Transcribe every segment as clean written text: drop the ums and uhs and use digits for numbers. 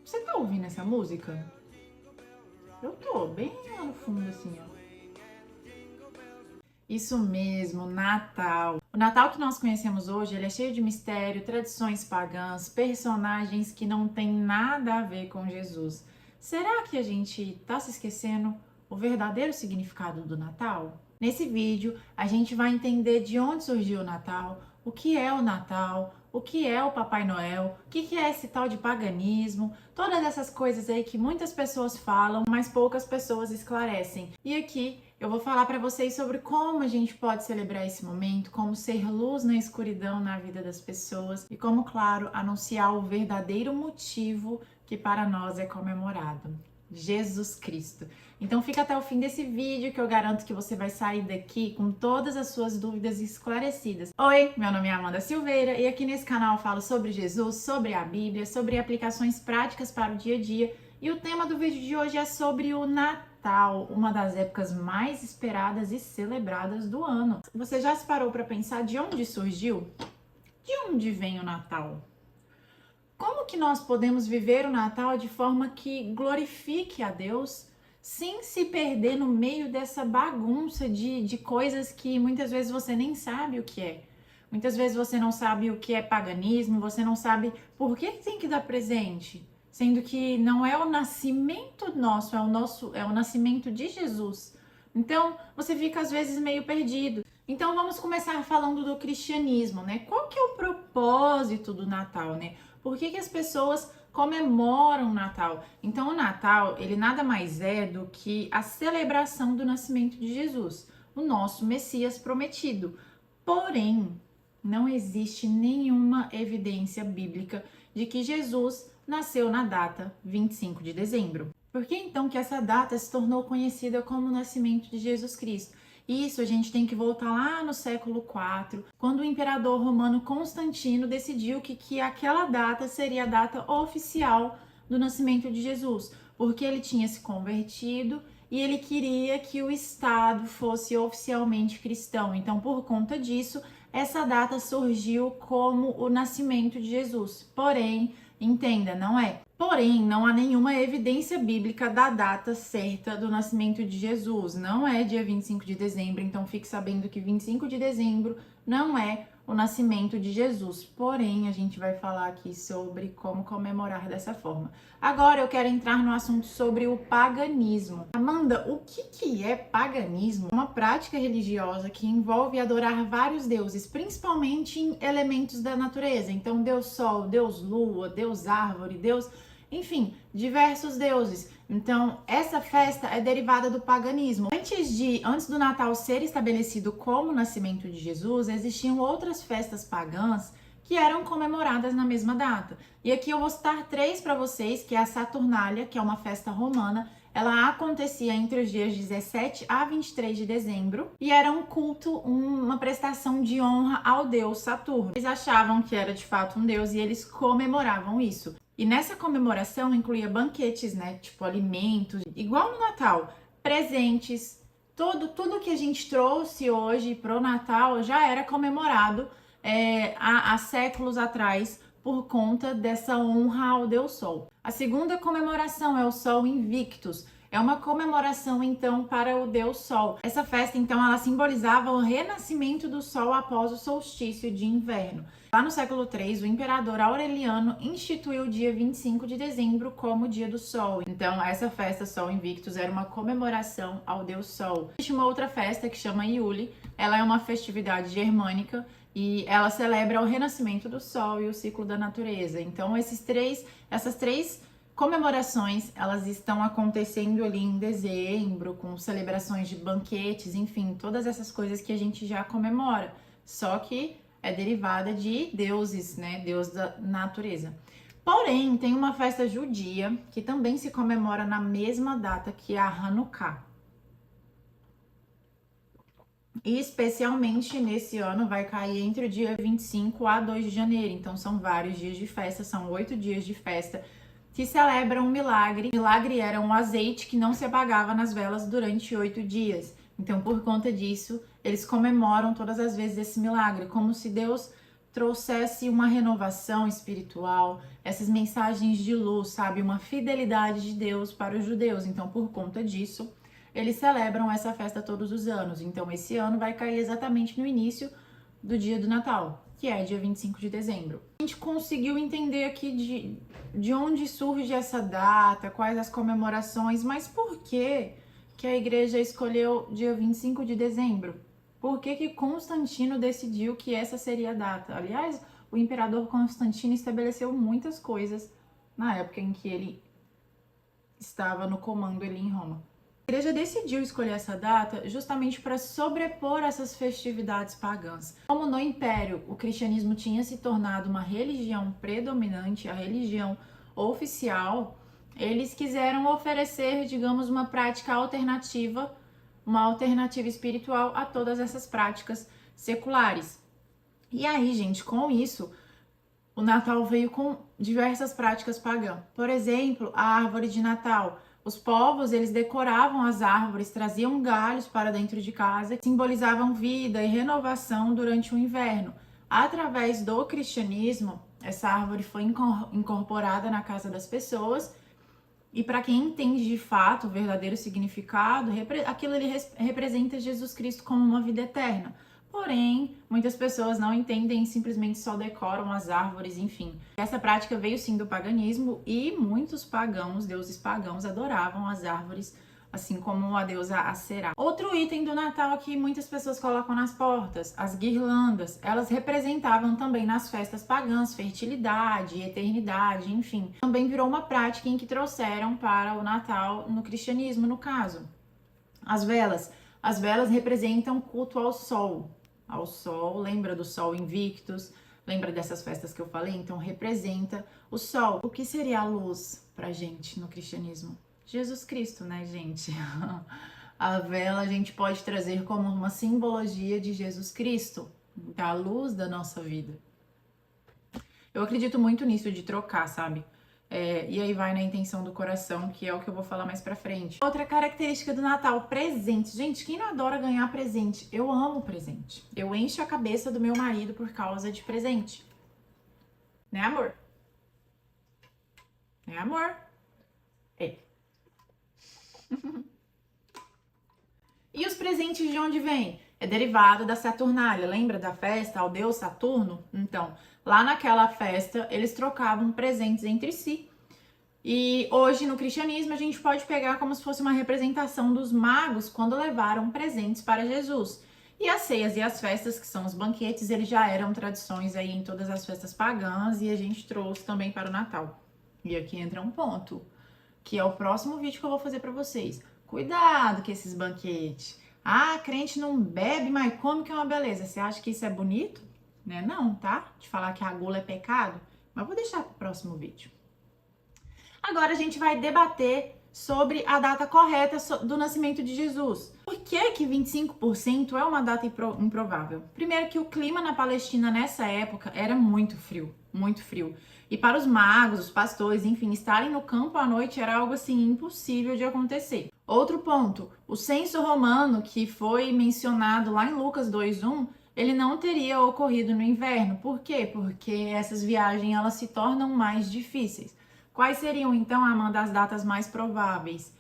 Você tá ouvindo essa música? Eu tô bem lá no fundo, assim, ó. Isso mesmo, Natal. O Natal que nós conhecemos hoje, ele é cheio de mistério, tradições pagãs, personagens que não tem nada a ver com Jesus. Será que a gente tá se esquecendo o verdadeiro significado do Natal? Nesse vídeo, a gente vai entender de onde surgiu o Natal, o que é o Natal, o que é o Papai Noel, o que é esse tal de paganismo, todas essas coisas aí que muitas pessoas falam, mas poucas pessoas esclarecem. E aqui eu vou falar para vocês sobre como a gente pode celebrar esse momento, como ser luz na escuridão na vida das pessoas e como, claro, anunciar o verdadeiro motivo que para nós é comemorado. Jesus Cristo. Então fica até o fim desse vídeo que eu garanto que você vai sair daqui com todas as suas dúvidas esclarecidas. Oi, meu nome é Amanda Silveira e aqui nesse canal eu falo sobre Jesus, sobre a Bíblia, sobre aplicações práticas para o dia a dia e o tema do vídeo de hoje é sobre o Natal, uma das épocas mais esperadas e celebradas do ano. Você já se parou para pensar de onde surgiu? De onde vem o Natal? Como que nós podemos viver o Natal de forma que glorifique a Deus sem se perder no meio dessa bagunça de coisas que muitas vezes você nem sabe o que é? Muitas vezes você não sabe o que é paganismo, você não sabe por que tem que dar presente, sendo que não é o nascimento nosso, é o nascimento de Jesus. Então, você fica às vezes meio perdido. Então, vamos começar falando do cristianismo, né? Qual que é o propósito do Natal, né? Por que as pessoas comemoram o Natal? Então, o Natal, ele nada mais é do que a celebração do nascimento de Jesus, o nosso Messias prometido. Porém, não existe nenhuma evidência bíblica de que Jesus nasceu na data 25 de dezembro. Por que então que essa data se tornou conhecida como o nascimento de Jesus Cristo? Isso a gente tem que voltar lá no século IV, quando o imperador romano Constantino decidiu que aquela data seria a data oficial do nascimento de Jesus, porque ele tinha se convertido e ele queria que o Estado fosse oficialmente cristão. Então, por conta disso, essa data surgiu como o nascimento de Jesus. Porém, entenda, não é. Porém, não há nenhuma evidência bíblica da data certa do nascimento de Jesus. Não é dia 25 de dezembro, então fique sabendo que 25 de dezembro não é o nascimento de Jesus. Porém, a gente vai falar aqui sobre como comemorar dessa forma. Agora eu quero entrar no assunto sobre o paganismo. Amanda, o que é paganismo? Uma prática religiosa que envolve adorar vários deuses, principalmente em elementos da natureza. Então, Deus Sol, Deus Lua, Deus Árvore, Deus... Enfim, diversos deuses. Então, essa festa é derivada do paganismo. Antes do Natal ser estabelecido como o nascimento de Jesus, existiam outras festas pagãs que eram comemoradas na mesma data. E aqui eu vou citar três para vocês, que é a Saturnália, que é uma festa romana. Ela acontecia entre os dias 17 a 23 de dezembro e era um culto, uma prestação de honra ao deus Saturno. Eles achavam que era de fato um deus e eles comemoravam isso. E nessa comemoração incluía banquetes, né? Tipo alimentos, igual no Natal, presentes, tudo que a gente trouxe hoje pro Natal já era comemorado há séculos atrás por conta dessa honra ao Deus Sol. A segunda comemoração é o Sol Invictus. É uma comemoração, então, para o Deus Sol. Essa festa, então, ela simbolizava o renascimento do Sol após o solstício de inverno. Lá no século III, o imperador Aureliano instituiu o dia 25 de dezembro como o dia do Sol. Então, essa festa Sol Invictus era uma comemoração ao Deus Sol. Existe uma outra festa que chama Iule. Ela é uma festividade germânica e ela celebra o renascimento do Sol e o ciclo da natureza. Então, essas três comemorações, elas estão acontecendo ali em dezembro, com celebrações de banquetes, enfim, todas essas coisas que a gente já comemora, só que é derivada de deuses, né, deus da natureza. Porém, tem uma festa judia que também se comemora na mesma data que a Hanukkah. E especialmente nesse ano vai cair entre o dia 25 a 2 de janeiro, então são vários dias de festa, são 8 dias de festa, que celebram um milagre. O milagre era um azeite que não se apagava nas velas durante 8 dias. Então, por conta disso, eles comemoram todas as vezes esse milagre, como se Deus trouxesse uma renovação espiritual, essas mensagens de luz, sabe? Uma fidelidade de Deus para os judeus. Então, por conta disso, eles celebram essa festa todos os anos. Então, esse ano vai cair exatamente no início do dia do Natal, que é dia 25 de dezembro. A gente conseguiu entender aqui de onde surge essa data, quais as comemorações, mas por que a igreja escolheu dia 25 de dezembro? Por que Constantino decidiu que essa seria a data? Aliás, o imperador Constantino estabeleceu muitas coisas na época em que ele estava no comando ali em Roma. A igreja decidiu escolher essa data justamente para sobrepor essas festividades pagãs. Como no Império o cristianismo tinha se tornado uma religião predominante, a religião oficial, eles quiseram oferecer, digamos, uma prática alternativa, uma alternativa espiritual a todas essas práticas seculares. E aí, gente, com isso, o Natal veio com diversas práticas pagãs. Por exemplo, a árvore de Natal. Os povos, eles decoravam as árvores, traziam galhos para dentro de casa, simbolizavam vida e renovação durante o inverno. Através do cristianismo, essa árvore foi incorporada na casa das pessoas. E para quem entende de fato o verdadeiro significado, aquilo ele representa Jesus Cristo como uma vida eterna. Porém, muitas pessoas não entendem e simplesmente só decoram as árvores, enfim. Essa prática veio sim do paganismo e muitos pagãos, deuses pagãos, adoravam as árvores, assim como a deusa Aserá. Outro item do Natal que muitas pessoas colocam nas portas, as guirlandas. Elas representavam também nas festas pagãs fertilidade, eternidade, enfim. Também virou uma prática em que trouxeram para o Natal no cristianismo, no caso. As velas. As velas representam culto ao sol. Ao sol, lembra do sol Invictus? Lembra dessas festas que eu falei? Então representa o sol. O que seria a luz pra gente no cristianismo? Jesus Cristo, né, gente? A vela a gente pode trazer como uma simbologia de Jesus Cristo, da luz da nossa vida. Eu acredito muito nisso de trocar, sabe? E aí vai na intenção do coração, que é o que eu vou falar mais pra frente. Outra característica do Natal, presente. Gente, quem não adora ganhar presente? Eu amo presente. Eu encho a cabeça do meu marido por causa de presente. Né, amor? Né, amor? Ei. E os presentes de onde vem? É derivado da Saturnália, lembra da festa ao deus Saturno? Então, lá naquela festa, eles trocavam presentes entre si. E hoje, no cristianismo, a gente pode pegar como se fosse uma representação dos magos quando levaram presentes para Jesus. E as ceias e as festas, que são os banquetes, eles já eram tradições aí em todas as festas pagãs e a gente trouxe também para o Natal. E aqui entra um ponto, que é o próximo vídeo que eu vou fazer para vocês. Cuidado com esses banquetes. Ah, crente não bebe, mas come que é uma beleza. Você acha que isso é bonito? Né? Não, tá? De falar que a gula é pecado. Mas vou deixar para o próximo vídeo. Agora a gente vai debater sobre a data correta do nascimento de Jesus. Por que 25% é uma data improvável? Primeiro que o clima na Palestina nessa época era muito frio, muito frio. E para os magos, os pastores, enfim, estarem no campo à noite era algo assim impossível de acontecer. Outro ponto, o censo romano que foi mencionado lá em Lucas 2:1, ele não teria ocorrido no inverno. Por quê? Porque essas viagens elas se tornam mais difíceis. Quais seriam então, Amanda, as datas mais prováveis?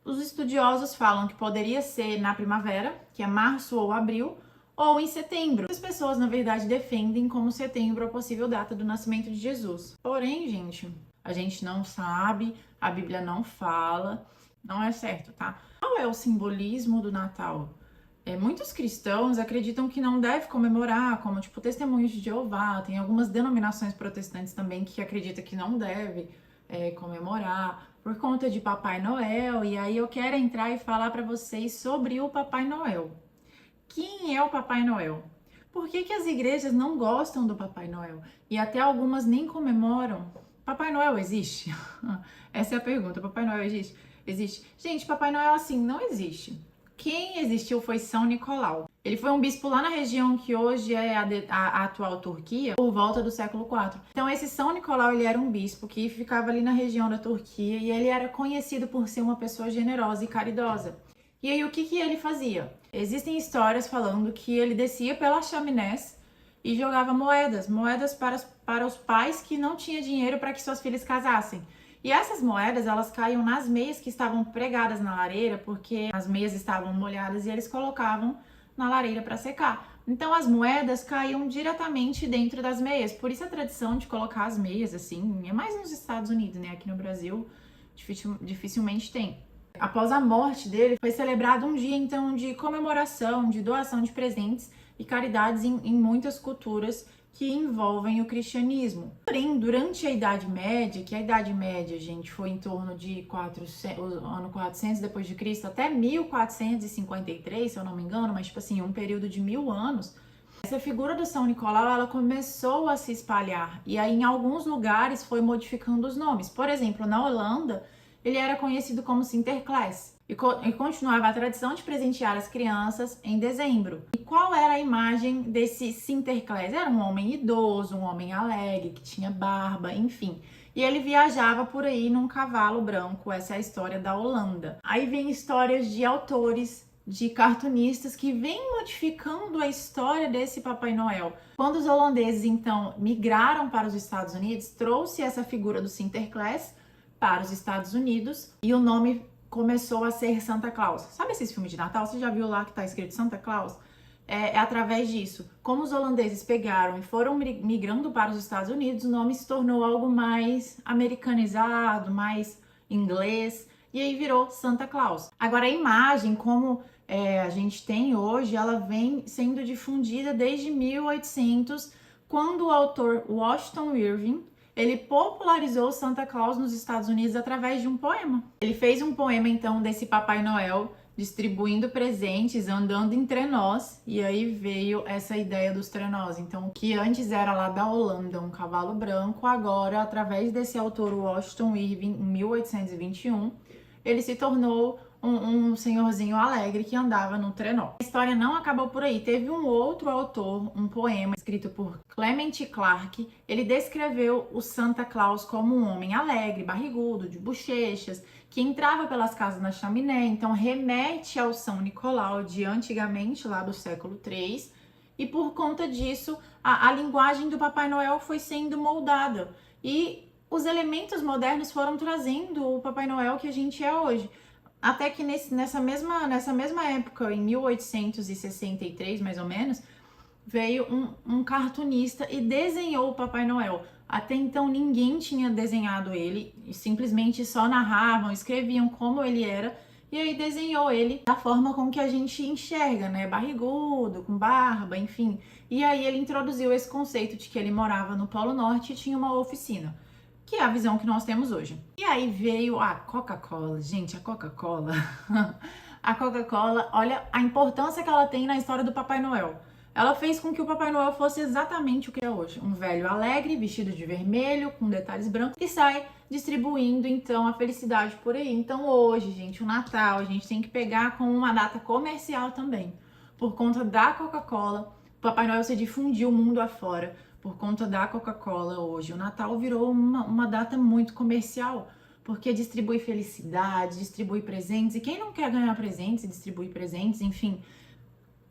Os estudiosos falam que poderia ser na primavera, que é março ou abril, ou em setembro. As pessoas, na verdade, defendem como setembro a possível data do nascimento de Jesus. Porém, gente, a gente não sabe, a Bíblia não fala, não é certo, tá? Qual é o simbolismo do Natal? Muitos cristãos acreditam que não deve comemorar, como tipo Testemunhos de Jeová, tem algumas denominações protestantes também que acreditam que não deve comemorar por conta de Papai Noel. E aí eu quero entrar e falar para vocês sobre o Papai Noel. Quem é o Papai Noel? Por que as igrejas não gostam do Papai Noel? E até algumas nem comemoram. Papai Noel existe? Essa é a pergunta. Papai Noel existe? Existe. Gente, Papai Noel assim não existe. Quem existiu foi São Nicolau. Ele foi um bispo lá na região que hoje é a atual Turquia, por volta do século IV. Então esse São Nicolau, ele era um bispo que ficava ali na região da Turquia e ele era conhecido por ser uma pessoa generosa e caridosa. E aí o que ele fazia? Existem histórias falando que ele descia pelas chaminés e jogava moedas para os pais que não tinham dinheiro para que suas filhas casassem. E essas moedas, elas caíam nas meias que estavam pregadas na lareira, porque as meias estavam molhadas e eles colocavam na lareira para secar. Então as moedas caíam diretamente dentro das meias. Por isso a tradição de colocar as meias assim, é mais nos Estados Unidos, né? Aqui no Brasil dificilmente tem. Após a morte dele, foi celebrado um dia então de comemoração, de doação de presentes e caridades em muitas culturas que envolvem o cristianismo. Porém, durante a Idade Média, que a Idade Média, gente, foi em torno de 400, o ano 400 depois de Cristo até 1453, se eu não me engano, mas tipo assim, um período de 1000 anos, essa figura do São Nicolau, ela começou a se espalhar e aí em alguns lugares foi modificando os nomes. Por exemplo, na Holanda, ele era conhecido como Sinterklaas e continuava a tradição de presentear as crianças em dezembro. E qual era a imagem desse Sinterklaas? Era um homem idoso, um homem alegre, que tinha barba, enfim. E ele viajava por aí num cavalo branco. Essa é a história da Holanda. Aí vem histórias de autores, de cartunistas que vêm modificando a história desse Papai Noel. Quando os holandeses, então, migraram para os Estados Unidos, trouxe essa figura do Sinterklaas para os Estados Unidos e o nome começou a ser Santa Claus. Sabe esses filmes de Natal? Você já viu lá que tá escrito Santa Claus? É através disso. Como os holandeses pegaram e foram migrando para os Estados Unidos, o nome se tornou algo mais americanizado, mais inglês, e aí virou Santa Claus. Agora, a imagem, como a gente tem hoje, ela vem sendo difundida desde 1800, quando o autor Washington Irving ele popularizou Santa Claus nos Estados Unidos através de um poema. Ele fez um poema, então, desse Papai Noel distribuindo presentes, andando em trenós, e aí veio essa ideia dos trenós. Então, o que antes era lá da Holanda, um cavalo branco, agora, através desse autor Washington Irving, em 1821, ele se tornou um senhorzinho alegre que andava no trenó. A história não acabou por aí. Teve um outro autor, um poema escrito por Clement Clarke. Ele descreveu o Santa Claus como um homem alegre, barrigudo, de bochechas, que entrava pelas casas na chaminé. Então remete ao São Nicolau de antigamente, lá do século III. E por conta disso, a linguagem do Papai Noel foi sendo moldada. E os elementos modernos foram trazendo o Papai Noel que a gente é hoje. Até que nessa mesma época, em 1863, mais ou menos, veio um cartunista e desenhou o Papai Noel. Até então ninguém tinha desenhado ele, simplesmente só narravam, escreviam como ele era, e aí desenhou ele da forma com que a gente enxerga, né? Barrigudo, com barba, enfim. E aí ele introduziu esse conceito de que ele morava no Polo Norte e tinha uma oficina, que é a visão que nós temos hoje. E aí veio a Coca-Cola. Gente, a Coca-Cola... A Coca-Cola, olha a importância que ela tem na história do Papai Noel. Ela fez com que o Papai Noel fosse exatamente o que é hoje. Um velho alegre, vestido de vermelho, com detalhes brancos, e sai distribuindo, então, a felicidade por aí. Então, hoje, gente, o Natal, a gente tem que pegar como uma data comercial também. Por conta da Coca-Cola, o Papai Noel se difundiu o mundo afora. Por conta da Coca-Cola hoje, o Natal virou uma data muito comercial, porque distribui felicidade, distribui presentes, e quem não quer ganhar presentes e distribuir presentes, enfim.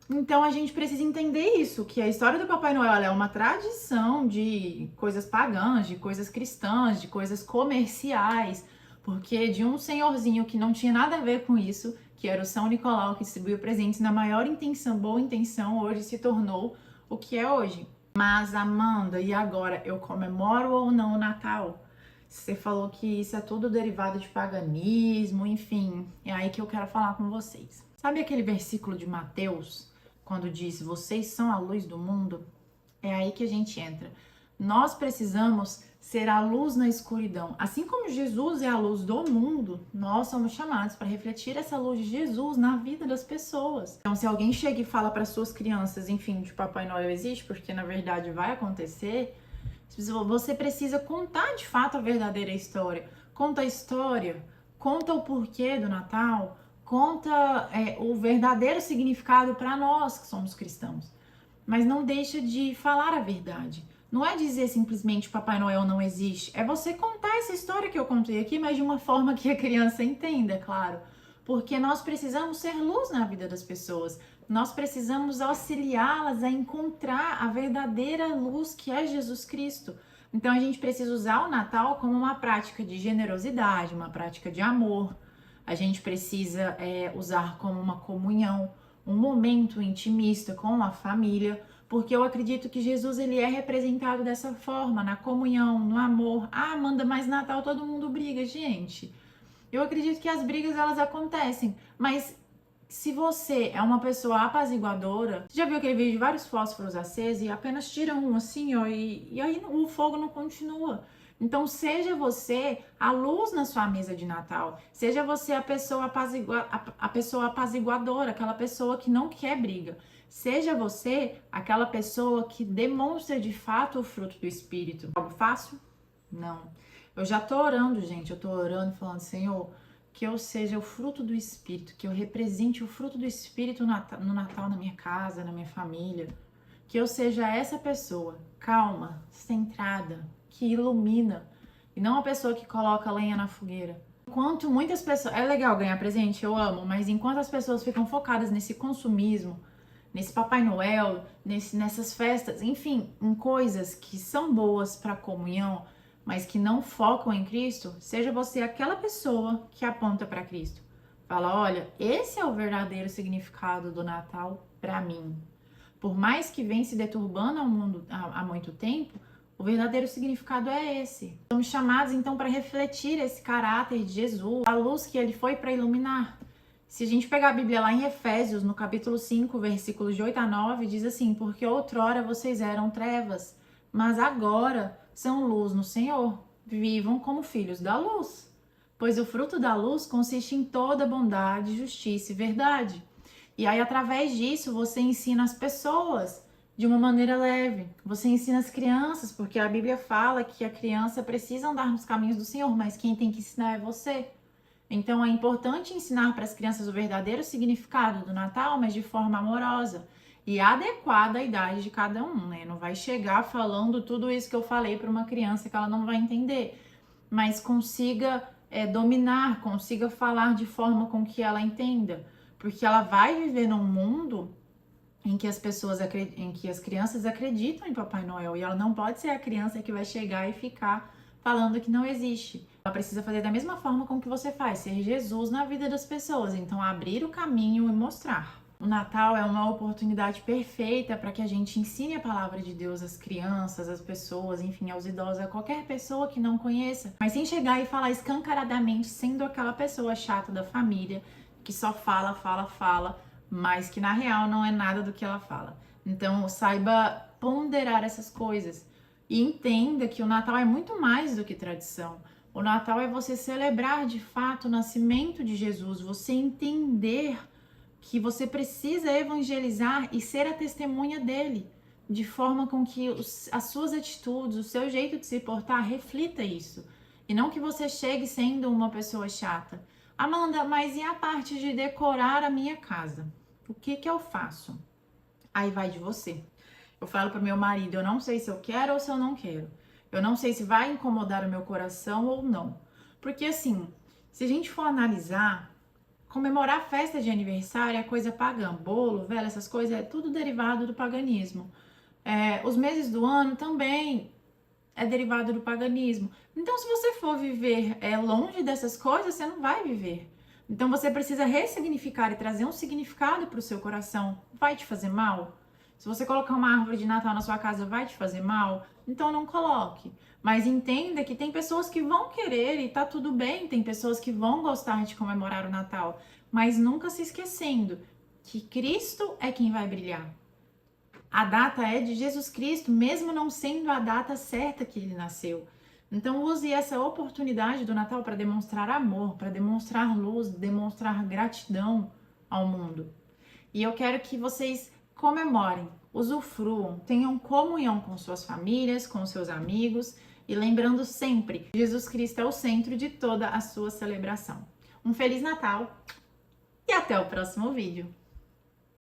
Então a gente precisa entender isso, que a história do Papai Noel é uma tradição de coisas pagãs, de coisas cristãs, de coisas comerciais, porque de um senhorzinho que não tinha nada a ver com isso, que era o São Nicolau, que distribuiu presentes na maior intenção, boa intenção, hoje se tornou o que é hoje. Mas, Amanda, e agora? Eu comemoro ou não o Natal? Você falou que isso é tudo derivado de paganismo, enfim. É aí que eu quero falar com vocês. Sabe aquele versículo de Mateus, quando diz, vocês são a luz do mundo? É aí que a gente entra. Nós precisamos ser a luz na escuridão. Assim como Jesus é a luz do mundo, nós somos chamados para refletir essa luz de Jesus na vida das pessoas. Então, se alguém chega e fala para suas crianças, enfim, de Papai Noel existe, porque na verdade vai acontecer, você precisa contar de fato a verdadeira história. Conta a história, conta o porquê do Natal, conta o verdadeiro significado para nós que somos cristãos. Mas não deixa de falar a verdade. Não é dizer simplesmente Papai Noel não existe, é você contar essa história que eu contei aqui, mas de uma forma que a criança entenda, claro. Porque nós precisamos ser luz na vida das pessoas. Nós precisamos auxiliá-las a encontrar a verdadeira luz que é Jesus Cristo. Então a gente precisa usar o Natal como uma prática de generosidade, uma prática de amor. A gente precisa usar como uma comunhão, um momento intimista com a família, porque eu acredito que Jesus ele é representado dessa forma, na comunhão, no amor. Ah, Amanda, mas Natal todo mundo briga, gente. Eu acredito que as brigas elas acontecem, mas se você é uma pessoa apaziguadora, você já viu aquele vídeo de vários fósforos acesos e apenas tiram um assim, ó, e aí o fogo não continua. Então, seja você a luz na sua mesa de Natal. Seja você a pessoa, a pessoa apaziguadora, aquela pessoa que não quer briga. Seja você aquela pessoa que demonstra de fato o fruto do Espírito. Algo fácil? Não. Eu já tô orando, gente. Eu tô orando, falando, Senhor, que eu seja o fruto do Espírito, que eu represente o fruto do Espírito no Natal na minha casa, na minha família. Que eu seja essa pessoa calma, centrada, que ilumina, e não a pessoa que coloca lenha na fogueira. Enquanto muitas pessoas... É legal ganhar presente, eu amo, mas enquanto as pessoas ficam focadas nesse consumismo, nesse Papai Noel, nessas festas, enfim, em coisas que são boas para comunhão, mas que não focam em Cristo, seja você aquela pessoa que aponta para Cristo. Fala, olha, esse é o verdadeiro significado do Natal para mim. Por mais que vem se deturbando ao mundo há muito tempo, o verdadeiro significado é esse. Somos chamados então para refletir esse caráter de Jesus, a luz que ele foi para iluminar. Se a gente pegar a Bíblia lá em Efésios, no capítulo 5, versículos de 8 a 9, diz assim, porque outrora vocês eram trevas, mas agora são luz no Senhor. Vivam como filhos da luz, pois o fruto da luz consiste em toda bondade, justiça e verdade. E aí, através disso, você ensina as pessoas de uma maneira leve. Você ensina as crianças, porque a Bíblia fala que a criança precisa andar nos caminhos do Senhor, mas quem tem que ensinar é você. Então, é importante ensinar para as crianças o verdadeiro significado do Natal, mas de forma amorosa e adequada à idade de cada um, né? Não vai chegar falando tudo isso que eu falei para uma criança que ela não vai entender, mas consiga dominar, consiga falar de forma com que ela entenda, porque ela vai viver num mundo em que as crianças acreditam em Papai Noel e ela não pode ser a criança que vai chegar e ficar falando que não existe. Ela precisa fazer da mesma forma com que você faz, ser Jesus na vida das pessoas, então abrir o caminho e mostrar. O Natal é uma oportunidade perfeita para que a gente ensine a palavra de Deus às crianças, às pessoas, enfim, aos idosos, a qualquer pessoa que não conheça, mas sem chegar e falar escancaradamente, sendo aquela pessoa chata da família que só fala, mas que na real não é nada do que ela fala. Então, saiba ponderar essas coisas e entenda que o Natal é muito mais do que tradição. O Natal é você celebrar de fato o nascimento de Jesus, você entender que você precisa evangelizar e ser a testemunha dele, de forma com que as suas atitudes, o seu jeito de se portar reflita isso. E não que você chegue sendo uma pessoa chata. Amanda, mas e a parte de decorar a minha casa? O que eu faço? Aí vai de você. Eu falo para meu marido, eu não sei se eu quero ou se eu não quero. Eu não sei se vai incomodar o meu coração ou não. Porque assim, se a gente for analisar, comemorar festa de aniversário é coisa pagã. Bolo, velho, essas coisas é tudo derivado do paganismo. Os meses do ano também é derivado do paganismo. Então, se você for viver longe dessas coisas, você não vai viver. Então, você precisa ressignificar e trazer um significado para o seu coração. Vai te fazer mal? Se você colocar uma árvore de Natal na sua casa, vai te fazer mal? Então, não coloque. Mas entenda que tem pessoas que vão querer e tá tudo bem. Tem pessoas que vão gostar de comemorar o Natal. Mas nunca se esquecendo que Cristo é quem vai brilhar. A data é de Jesus Cristo, mesmo não sendo a data certa que ele nasceu. Então use essa oportunidade do Natal para demonstrar amor, para demonstrar luz, demonstrar gratidão ao mundo. E eu quero que vocês comemorem, usufruam, tenham comunhão com suas famílias, com seus amigos e lembrando sempre que Jesus Cristo é o centro de toda a sua celebração. Um Feliz Natal e até o próximo vídeo!